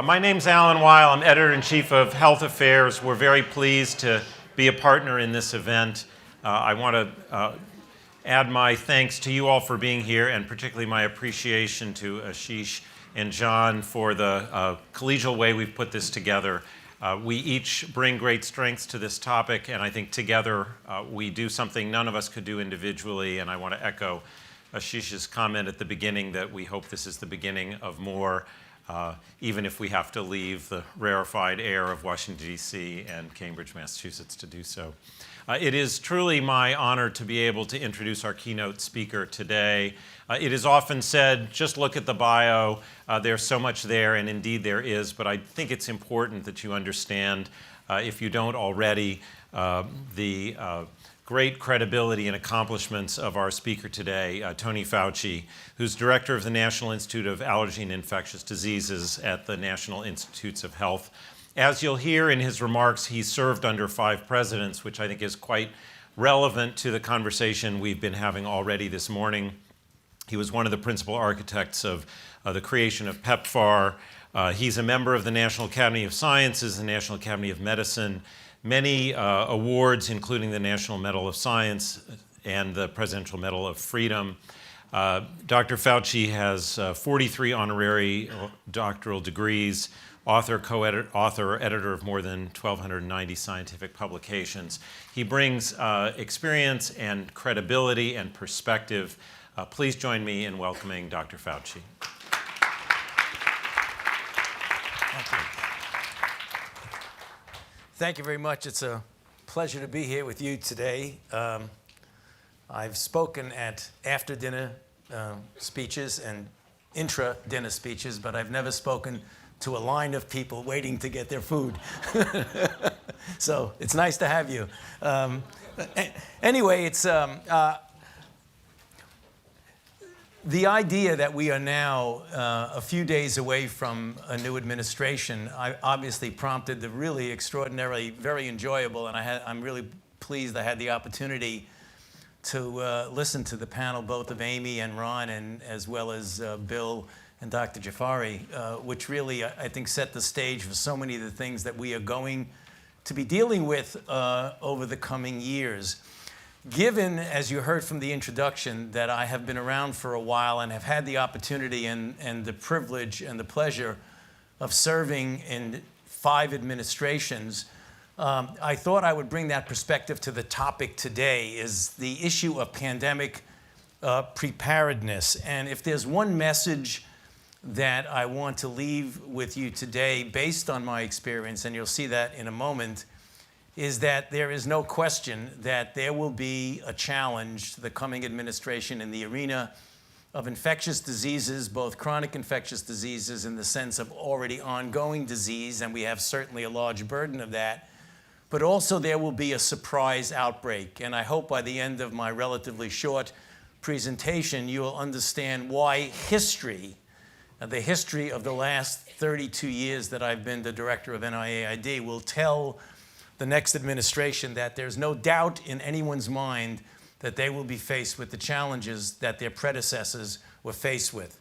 My name's Alan Weil. I'm Editor-in-Chief of Health Affairs. We're very pleased to be a partner in this event. I want to add my thanks to you all for being here, and particularly my appreciation to Ashish and John for the collegial way we've put this together. We each bring great strengths to this topic, and I think together we do something none of us could do individually, and I want to echo Ashish's comment at the beginning that we hope this is the beginning of more, even if we have to leave the rarefied air of Washington, D.C. and Cambridge, Massachusetts to do so. It is truly my honor to be able to introduce our keynote speaker today. It is often said, just look at the bio. There's so much there, and indeed there is, but I think it's important that you understand, if you don't already, the great credibility and accomplishments of our speaker today, Tony Fauci, who's director of the National Institute of Allergy and Infectious Diseases at the National Institutes of Health. As you'll hear in his remarks, he served under 5 presidents, which I think is quite relevant to the conversation we've been having already this morning. He was one of the principal architects of the creation of PEPFAR. He's a member of the National Academy of Sciences, the National Academy of Medicine, many awards, including the National Medal of Science and the Presidential Medal of Freedom. Dr. Fauci has 43 honorary doctoral degrees, author, co-editor, editor of more than 1,290 scientific publications. He brings experience and credibility and perspective. Please join me in welcoming Dr. Fauci. Thank you. Thank you very much. It's a pleasure to be here with you today. I've spoken at after-dinner speeches and intra-dinner speeches, but I've never spoken to a line of people waiting to get their food. So it's nice to have you. Anyway, it's the idea that we are now a few days away from a new administration obviously prompted the really extraordinarily, very enjoyable, and I'm really pleased I had the opportunity to listen to the panel, both of Amy and Ron, and as well as Bill and Dr. Jafari, which really, I think, set the stage for so many of the things that we are going to be dealing with over the coming years. Given, as you heard from the introduction, that I have been around for a while and have had the opportunity and the privilege and the pleasure of serving in 5 administrations, I thought I would bring that perspective to the topic today, is the issue of pandemic preparedness. And if there's one message that I want to leave with you today, based on my experience, and you'll see that in a moment, is that there is no question that there will be a challenge to the coming administration in the arena of infectious diseases, both chronic infectious diseases in the sense of already ongoing disease, and we have certainly a large burden of that, but also there will be a surprise outbreak. And I hope by the end of my relatively short presentation, you will understand why history, the history of the last 32 years that I've been the director of NIAID, will tell the next administration that there's no doubt in anyone's mind that they will be faced with the challenges that their predecessors were faced with.